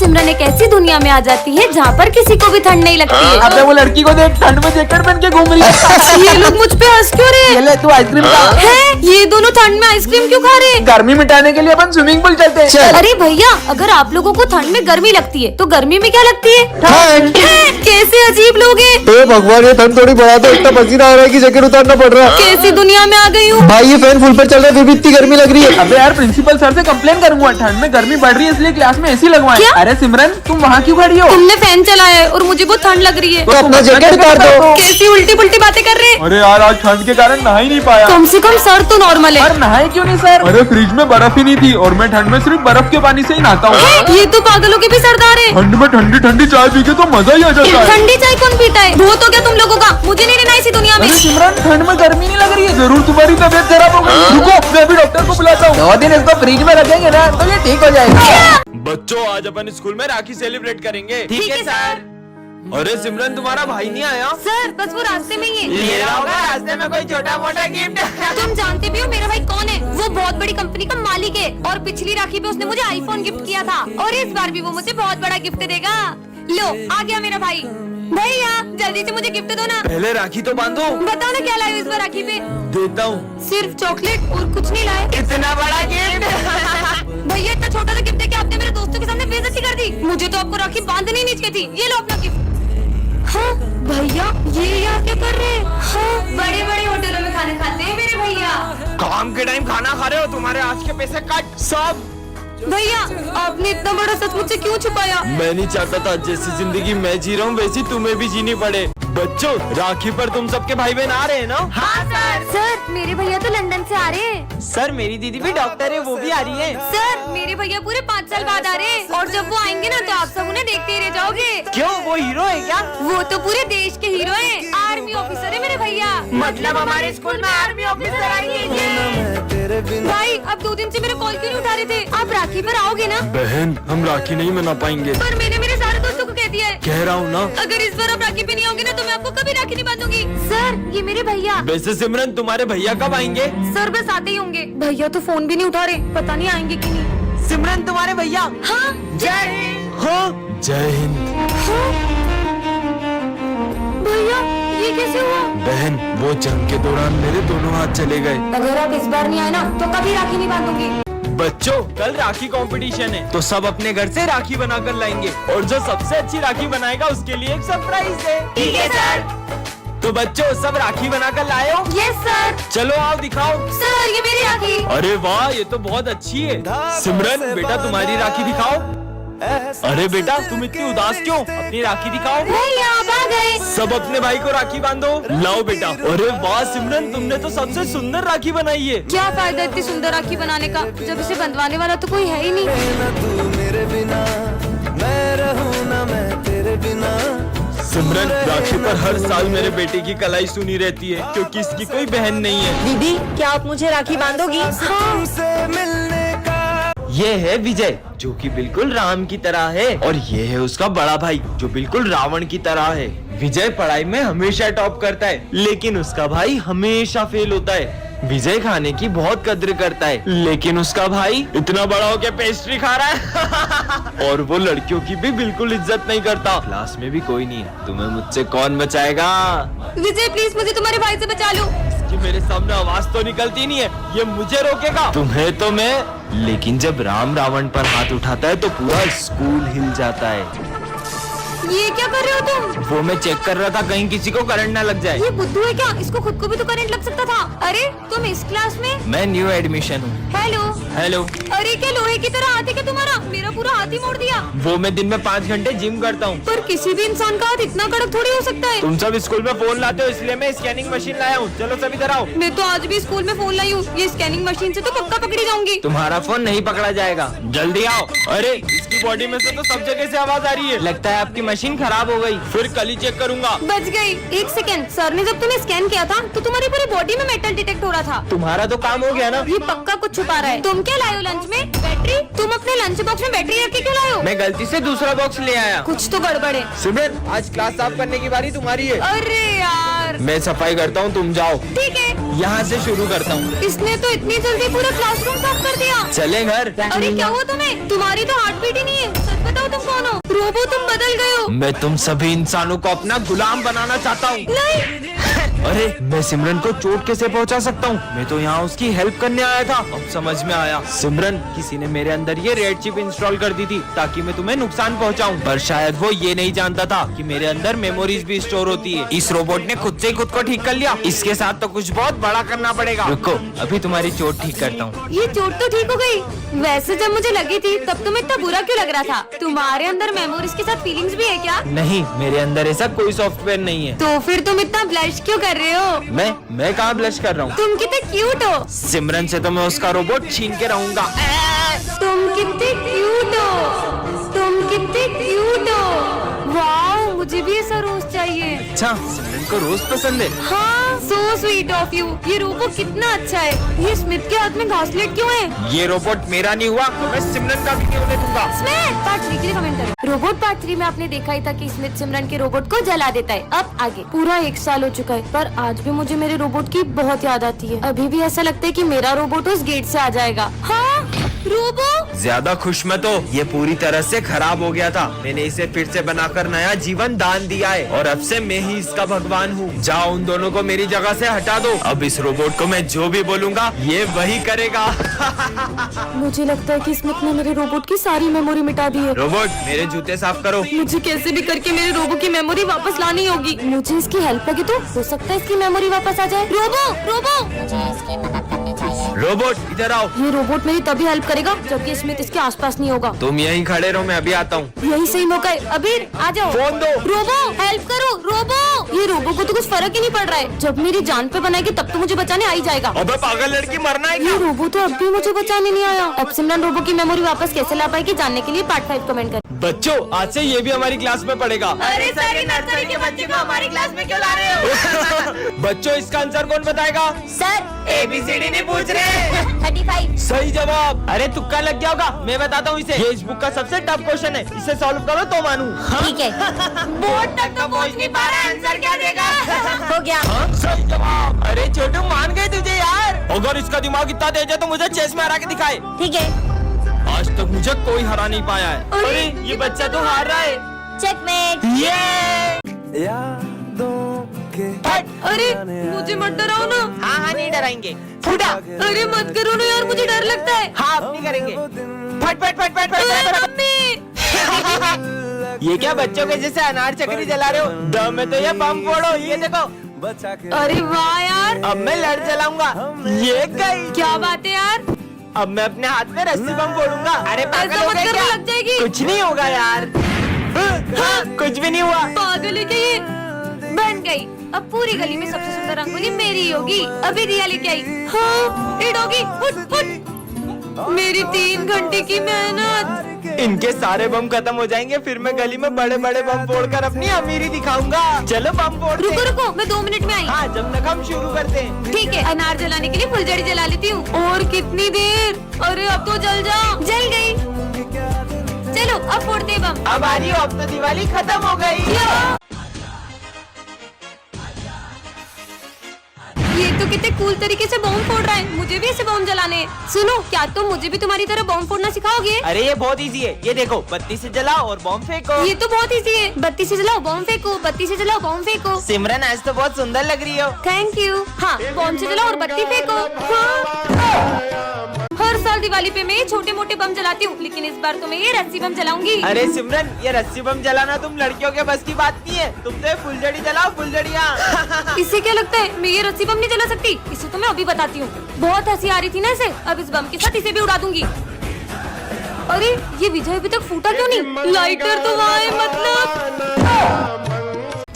सिमरन एक ऐसी दुनिया में आ जाती है जहाँ पर किसी को भी ठंड नहीं लगती है। अबे वो लड़की को देख, ठंड में जैकेट पहन के घूम रही है। ये लोग मुझ पे हंस क्यों रहे ये ले तू आइसक्रीम खा। हैं? ये दोनों ठंड में आइसक्रीम क्यों खा रहे हैं? गर्मी मिटाने के लिए अपन स्विमिंग पूल चलते हैं। अरे भैया, अगर आप लोगों को ठंड में गर्मी लगती है तो गर्मी में क्या लगती है? ठंड। कैसे अजीब लोग हैं। ए भगवान, ये ठंड थोड़ी बढ़ा दो, इतना पसीना आ रहा है कि जैकेट उतारना पड़ रहा है। कैसी दुनिया में आ गई हूँ। भाई ये फैन फुल पर चल रहा है, फिर भी इतनी गर्मी लग रही है। अबे यार, प्रिंसिपल सर से कंप्लेन करूंगा, ठंड में गर्मी बढ़ रही है इसलिए क्लास में एसी लगवाएं। क्या? अरे सिमरन, तुम वहाँ क्यों खड़ी हो? तुमने फैन चलाया है और मुझे बहुत ठंड लग रही है। तो अपना जैकेट उतार दो। कैसी उल्टी पुल्टी बातें कर रहे हैं। अरे यार, आज ठंड के कारण नहा ही नहीं पाया। कम से कम सर तो नॉर्मल है। पर नहाए क्यों नहीं सर? अरे फ्रिज में बर्फ ही नहीं थी और मैं ठंड में सिर्फ बर्फ के पानी से ही नहाता हूँ। ये तो पागलों के भी सरदार है। ठंड में ठंडी ठंडी चाय पी के तो मजा ही आ जाता है। ठंडी चाय कौन पीता है? बहुत हो गया तुम लोगों का, मुझे नहीं रहना इसी दुनिया में। अरे सिमरन, ठंड में गर्मी नहीं लग रही है? जरूर तुम्हारी तबीयत खराब हो गई। रुको, मैं अभी डॉक्टर को बुलाता हूँ। 2 दिन इसको फ्रिज में रखेंगे ना तो ये ठीक हो जाएगा। बच्चों, आज अपन स्कूल में राखी सेलिब्रेट करेंगे। ठीक है सर। अरे सिमरन, तुम्हारा भाई नहीं आया? सर बस वो रास्ते में ही है। ले रहा होगा रास्ते में कोई छोटा मोटा गिफ्ट। तुम जानते भी हो मेरा भाई कौन है? वो बहुत बड़ी कंपनी का मालिक है और पिछली राखी पे उसने मुझे आईफोन गिफ्ट किया था और इस बार भी वो मुझे बहुत बड़ा गिफ्ट देगा। लो, आ गया मेरा भाई। भैया जल्दी से मुझे गिफ्ट दो ना। पहले राखी तो बांधो। बताओ ना क्या लाए हो इस बार राखी पे? देता हूँ। सिर्फ चॉकलेट और कुछ नहीं लाए। इतना बड़ा गिफ्ट। भैया इतना छोटा सा गिफ्ट देके आपने मेरे दोस्तों के सामने बेइज्जती कर दी। मुझे तो आपको राखी बांधनी नहीं चाहिए थी। ये लो अपना गिफ्ट। हाँ भैया, ये यहाँ क्या कर रहे हैं? हाँ, बड़े बड़े होटलों में खाना खाते हैं मेरे भैया। काम के टाइम खाना खा रहे हो, तुम्हारे आज के पैसे कट सब। भैया आपने इतना बड़ा सच मुझसे क्यों छुपाया? मैं नहीं चाहता था जैसी जिंदगी मैं जी रहा हूँ वैसी तुम्हें भी जीनी पड़े। बच्चों, राखी पर तुम सबके भाई बहन आ रहे हैं ना? हाँ सर, मेरे भैया तो लंदन से आ रहे हैं। सर, मेरी दीदी भी डॉक्टर है, वो भी आ रही है। सर मेरे भैया पूरे 5 साल बाद आ रहे हैं और जब वो आएंगे ना तो आप सब उन्हें देखते ही रह जाओगे। क्यों, वो हीरो है क्या? वो तो पूरे देश के हीरो हैं। आर्मी ऑफिसर है मेरे भैया। मतलब हमारे स्कूल में आर्मी ऑफिसर आएंगे। भाई अब 2 दिन से मेरे कॉल क्यों नहीं उठा रहे थे? आप राखी पर आओगे ना? बहन, हम राखी नहीं मना पाएंगे। पर मैंने मेरे सारे दोस्तों को कह दिया है। कह रहा हूँ ना। अगर इस बार आप राखी पे नहीं आओगे ना तो मैं आपको कभी राखी नहीं बांधूंगी। सर ये मेरे भैया। वैसे सिमरन, तुम्हारे भैया कब आएंगे? सर बस आते ही होंगे। भैया तो फोन भी नहीं उठा रहे, पता नहीं आएंगे कि नहीं। सिमरन, तुम्हारे भैया। हाँ जय हिंद। हाँ, जय हिंद। हाँ? भैया ये कैसे हुआ? बहन, वो जंग के दौरान मेरे दोनों हाथ चले गए। अगर आप इस बार नहीं आए ना तो कभी राखी नहीं बांधूंगी। बच्चों, कल राखी कंपटीशन है तो सब अपने घर से राखी बनाकर लाएंगे और जो सबसे अच्छी राखी बनाएगा उसके लिए एक सरप्राइज है। ठीक है सर। तो बच्चों, सब राखी बनाकर लाए हो? Yes sir. चलो आओ दिखाओ। सर ये मेरी राखी। अरे वाह, ये तो बहुत अच्छी है। सिमरन बेटा, तुम्हारी राखी दिखाओ। अरे बेटा, तुम इतनी उदास क्यों? अपनी राखी दिखाओ। भैया आप आ गए। सब अपने भाई को राखी बांधो। लाओ बेटा। अरे वाह सिमरन, तुमने तो सबसे सुंदर राखी बनाई है। क्या फायदा इतनी सुंदर राखी बनाने का जब इसे बंधवाने वाला तो कोई है ही नहीं। सिमरन, राखी पर हर साल मेरे बेटे की कलाई सुनी रहती है क्योंकि इसकी कोई बहन नहीं है। दीदी, क्या आप मुझे राखी बांधोगी? ये है विजय, जो कि बिल्कुल राम की तरह है, और ये है उसका बड़ा भाई जो बिल्कुल रावण की तरह है। विजय पढ़ाई में हमेशा टॉप करता है लेकिन उसका भाई हमेशा फेल होता है। विजय खाने की बहुत कद्र करता है लेकिन उसका भाई इतना बड़ा होकर पेस्ट्री खा रहा है। और वो लड़कियों की भी बिल्कुल इज्जत नहीं करता। क्लास में भी कोई नहीं है, तुम्हें मुझसे कौन बचाएगा? विजय प्लीज मुझे तुम्हारे भाई से बचा लो। कि मेरे सामने आवाज तो निकलती नहीं है, ये मुझे रोकेगा? तुम्हें तो मैं, लेकिन जब राम रावण पर हाथ उठाता है तो पूरा स्कूल हिल जाता है। ये क्या कर रहे हो तुम? वो मैं चेक कर रहा था कहीं किसी को करंट ना लग जाए। ये बुद्धू है क्या? इसको खुद को भी तो करंट लग सकता था। अरे तुम इस क्लास में? मैं न्यू एडमिशन हूँ। हेलो। हेलो। अरे क्या लोहे की तरह हाथ है क्या तुम्हारा? मेरा पूरा हाथ ही मोड़ दिया। वो मैं दिन में 5 घंटे जिम करता हूँ। पर किसी भी इंसान का हाथ इतना कड़क थोड़ी हो सकता है। तुम सब स्कूल में फोन लाते हो इसलिए मैं स्कैनिंग मशीन लाया हूँ। चलो सब इधर आओ। मैं तो आज भी स्कूल में फोन लाई हूँ। ये स्कैनिंग मशीन से तो पक्का पकड़ी जाऊंगी। तुम्हारा फोन नहीं पकड़ा जाएगा, जल्दी आओ। अरे इसकी बॉडी में से तो सब जगह से आवाज आ रही है, लगता है आपकी मशीन खराब हो गई। फिर कल ही चेक करूंगा। बच गई। 1 सेकंड, सर ने जब तुम्हें स्कैन किया था तो तुम्हारी पूरी बॉडी में मेटल डिटेक्ट हो रहा था। तुम्हारा तो काम हो गया ना। ये पक्का कुछ छुपा रहा है। तुम क्या लाए हो लंच में? बैटरी? तुम अपने लंच बॉक्स में बैटरी रख के क्यों लाए हो? मैं गलती से दूसरा बॉक्स ले आया। कुछ तो गड़बड़ है। सिमरन, आज क्लास साफ करने की बारी तुम्हारी है। अरे यार। मैं सफाई करता हूँ, तुम जाओ। ठीक है। यहाँ से शुरू करता हूँ। इसने तो इतनी जल्दी पूरा क्लासरूम साफ कर दिया। चले घर। अरे क्या हुआ तुम्हें? तुम्हारी तो हार्ट बीट ही नहीं है। सच बताओ तुम कौन हो? रोबो तुम बदल गए हो। मैं तुम सभी इंसानों को अपना गुलाम बनाना चाहता हूँ। नहीं, अरे मैं सिमरन को चोट कैसे पहुंचा सकता हूँ? मैं तो यहाँ उसकी हेल्प करने आया था। अब समझ में आया, सिमरन किसी ने मेरे अंदर ये रेड चिप इंस्टॉल कर दी थी ताकि मैं तुम्हें नुकसान पहुँचाऊँ। पर शायद वो ये नहीं जानता था कि मेरे अंदर मेमोरीज भी स्टोर होती है। इस रोबोट ने खुद से ही खुद को ठीक कर लिया। इसके साथ तो कुछ बहुत बड़ा करना पड़ेगा। रुको, अभी तुम्हारी चोट ठीक करता हूँ। ये चोट तो ठीक हो गई। वैसे जब मुझे लगी थी तब तुम्हें इतना बुरा क्यों लग रहा था? तुम्हारे अंदर मेमोरीज के साथ फीलिंग्स भी है क्या? नहीं, मेरे अंदर ऐसा कोई सॉफ्टवेयर नहीं है। तो फिर तुम इतना ब्लश क्यों कर रहे हो? मैं कहाँ ब्लश कर रहा हूँ? तुम कितने क्यूट हो। सिमरन से तो मैं उसका रोबोट छीन के रहूंगा। तुम कितने क्यूट हो। तुम कितने क्यूट हो। वाओ, मुझे भी ऐसा रोज चाहिए। अच्छा, सिमरन को रोज पसंद है। हाँ, सो स्वीट ऑफ यू। ये रोबो कितना अच्छा है। ये स्मिथ के हाथ में घासलेट क्यों है? ये रोबोट मेरा नहीं हुआ तो मैं सिमरन का भी नहीं होने दूंगा। स्मिथ, पार्ट 3 के लिए कमेंट करो। रोबोट पार्ट 3 में आपने देखा ही था कि स्मिथ सिमरन के रोबोट को जला देता है। अब आगे पूरा 1 साल हो चुका है, पर आज भी मुझे मेरे रोबोट की बहुत याद आती है। अभी भी ऐसा लगता है कि मेरा रोबोट उस गेट से आ जाएगा। हाँ, रोबो। ज्यादा खुश मत हो, ये पूरी तरह से खराब हो गया था। मैंने इसे फिर से बनाकर नया जीवन दान दिया है और अब से मैं ही इसका भगवान हूँ। जाओ, उन दोनों को मेरी जगह से हटा दो। अब इस रोबोट को मैं जो भी बोलूँगा ये वही करेगा। मुझे लगता है कि स्मिथ ने मेरे रोबोट की सारी मेमोरी मिटा दी है। रोबोट, मेरे जूते साफ करो। मुझे कैसे भी करके मेरे रोबो की मेमोरी वापस लानी होगी। मुझे इसकी हेल्प लगे तो हो सकता है इसकी मेमोरी वापस आ जाए। रोबो, रोबो, रोबोट इधर आओ। ये रोबोट मेरी तभी हेल्प करेगा जबकि स्मिथ इसके आसपास नहीं होगा। तुम यहीं खड़े रहो, मैं अभी आता हूँ। यही सही मौका है। अबीर, आ जाओ। फोन दो। रोबो, हेल्प करो। रोबो, ये रोबो को तो कुछ फर्क ही नहीं पड़ रहा है। जब मेरी जान पे बनाएगी तब तो मुझे बचाने आ ही जाएगा। अबे पागल लड़की, मरना है ये क्या? रोबो तो अब भी मुझे बचाने नहीं आया। अब सिमरन रोबो की मेमोरी वापस कैसे ला पाएगी जानने के लिए पार्ट 5 कमेंट कर। बच्चों, आज से ये भी हमारी क्लास में पढ़ेगा। अरे सर, नर्सरी के बच्चे को हमारी क्लास में क्यों ला रहे हो? बच्चों, इसका आंसर कौन बताएगा? सर, ABCD नहीं पूछ रहे। 35। सही जवाब। अरे तुक्का लग गया होगा, मैं बताता हूँ इसे। ये इस बुक का सबसे टफ क्वेश्चन है, इसे सॉल्व करो तो मानूं। ठीक है। बोर्ड तक तो पहुंच नहीं पा रहा, आंसर क्या देगा? हो गया। हाँ, सही जवाब। अरे छोटू, मान गए तुझे यार। अगर इसका दिमाग इतना तेज है तो मुझे चेस में हरा के दिखाए। ठीक है। आज तक मुझे कोई हरा नहीं पाया है। अरे ये बच्चा तो हार रहा है। चेकमेट। ये अरे मुझे मत डराओ ना। हाँ, नहीं डराएंगे। फुटा। अरे मत करो ना यार, मुझे डर लगता है। हाँ, अब नहीं करेंगे। फट फट फट फट फट। मम्मी। ये क्या बच्चों के जैसे अनार चक्री जला रहे हो? दम में तो ये बम फोड़ो, ये देखो। अरे वाह यार, अब मैं लड़ जलाऊंगा। ये गई। क्या बात है यार। अब मैं अपने हाथ में रस्सी बम फोड़ूंगा। अरे पागल ऐसा हो मत गए करो, क्या? लग जाएगी। कुछ नहीं होगा यार। हाँ, कुछ भी नहीं हुआ। पागल है क्या ये? बन गई। अब पूरी गली में सबसे सुंदर रंगोली मेरी ही होगी। अभी रिया लेके आई। हाँ, ये डॉगी, फुट फुट। मेरी 3 घंटे की मेहनत। इनके सारे बम खत्म हो जाएंगे, फिर मैं गली में बड़े बड़े बम फोड़कर अपनी अमीरी दिखाऊंगा। चलो बम फोड़ते रुको हैं। रुको, मैं 2 मिनट में आई। हाँ, जब तक हम शुरू करते हैं। ठीक है, अनार जलाने के लिए फुलझड़ी जला लेती हूँ। और कितनी देर? अरे अब तो जल जा। जल गई। चलो अब फोड़ते हैं बम। अब आ रही हो, अब तो दिवाली खत्म हो गई। ये तो कितने कूल तरीके से बम फोड़ रहा है। मुझे भी ऐसे बम जलाने हैं। सुनो, क्या तुम मुझे भी तुम्हारी तरह बम फोड़ना सिखाओगे? अरे ये बहुत इजी है, ये देखो, बत्ती से जलाओ और बम फेंको। ये तो बहुत इजी है। बत्ती से जलाओ, बम फेंको। बत्ती से जलाओ, बम फेंको। सिमरन, आज तो बहुत सुंदर लग रही हो। Thank you. हाँ, बम से जलाओ और बत्ती फेंको। हाँ। हर साल दिवाली पे मैं ये छोटे मोटे बम जलाती हूँ, लेकिन इस बार तो मैं ये रस्सी बम जलाऊंगी। अरे सिमरन, ये रस्सी बम जलाना तुम लड़कियों के बस की बात नहीं है। तुम तो ये फुलझड़ी जलाओ, फुलझड़ियाँ। इससे क्या लगता है मैं ये रस्सी बम नहीं जला सकती? इसे तो मैं अभी बताती हूँ। बहुत हंसी आ रही थी ना इसे, अब इस बम के साथ इसे भी उड़ा दूंगी। अरे ये विजय अभी तक फूटा क्यों नहीं? लाइटर तो वहाँ है, मतलब।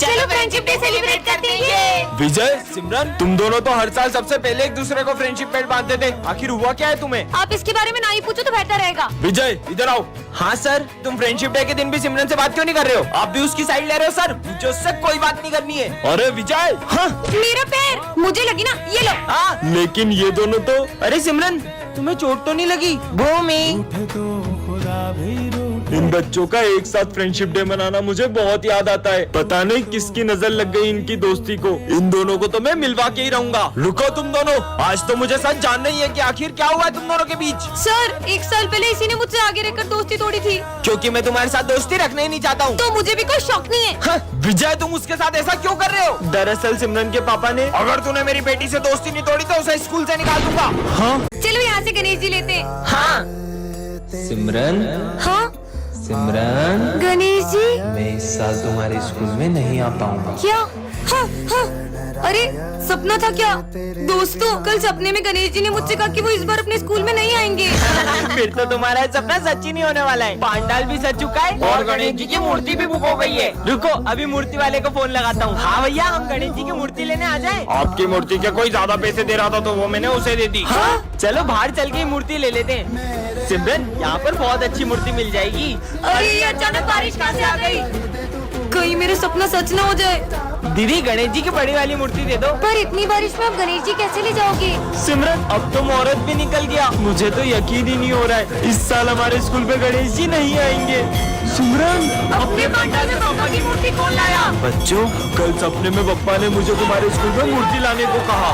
चलो फ्रेंडशिप डे सेलिब्रेट करते हैं। विजय, सिमरन, तुम दोनों तो हर साल सबसे पहले एक दूसरे को फ्रेंडशिप बैंड बांधते थे। आखिर हुआ क्या है तुम्हें? आप इसके बारे में ना ही पूछो तो बेहतर रहेगा। विजय, इधर आओ। हाँ सर, तुम फ्रेंडशिप डे के दिन भी सिमरन से बात क्यों नहीं कर रहे हो? आप भी उसकी साइड ले रहे हो सर? मुझे उससे कोई बात नहीं करनी है। अरे विजय। हाँ, मेरा पैर, मुझे लगी ना, ये लो। हाँ, लेकिन ये दोनों तो। अरे सिमरन, तुम्हें चोट तो नहीं लगी? भूमि। इन बच्चों का एक साथ फ्रेंडशिप डे मनाना मुझे बहुत याद आता है। पता नहीं किसकी नजर लग गई इनकी दोस्ती को। इन दोनों को तो मैं मिलवा के ही रहूंगा। रुको तुम दोनों, आज तो मुझे सच जानना ही है कि आखिर क्या हुआ है तुम दोनों के बीच। सर 1 साल पहले इसी ने मुझसे आगे रहकर दोस्ती तोड़ी थी। क्योंकि मैं तुम्हारे साथ दोस्ती रखना ही नहीं चाहता हूँ। तो मुझे भी कोई शौक नहीं है। हाँ, विजय तुम उसके साथ ऐसा क्यों कर रहे हो? दरअसल सिमरन के पापा ने, अगर तूने मेरी बेटी से दोस्ती नहीं तोड़ी तो उसे स्कूल से निकाल दूंगा। हाँ चलो यहाँ से गणेश जी लेते हैं। हाँ सिमरन, हाँ सिमरन, गणेश जी। मैं इस साल तुम्हारे स्कूल में नहीं आ पाऊंगा। क्या? हाँ हाँ, अरे सपना था क्या? दोस्तों कल सपने में गणेश जी ने मुझसे कहा कि वो इस बार अपने स्कूल में नहीं आएंगे। फिर तो तुम्हारा सपना सच ही नहीं होने वाला है। पांडाल भी सज चुका है और गणेश जी की मूर्ति भी बुक हो गई है। रुको अभी मूर्ति वाले को फोन लगाता हूँ। हाँ भैया, हम गणेश जी की मूर्ति लेने आ जाएं। आपकी मूर्ति के कोई ज्यादा पैसे दे रहा था तो वो मैंने उसे दे दी। हाँ? चलो बाहर चल के मूर्ति ले लेते हैं। सिमरन यहाँ पर बहुत अच्छी मूर्ति मिल जाएगी। अरे ये अचानक बारिश कहाँ से आ गई? कहीं मेरा सपना सच न हो जाए। दीदी गणेश जी की बड़ी वाली मूर्ति दे दो। पर इतनी बारिश में आप गणेश जी कैसे ले जाओगे? सिमरन अब तो मुहूर्त भी निकल गया। मुझे तो यकीन ही नहीं हो रहा है इस साल हमारे स्कूल पे गणेश जी नहीं आएंगे। सिमरन अपने पंडाल में पापा की मूर्ति कौन लाया? बच्चों, कल सपने में पप्पा ने मुझे तुम्हारे स्कूल में मूर्ति लाने को कहा।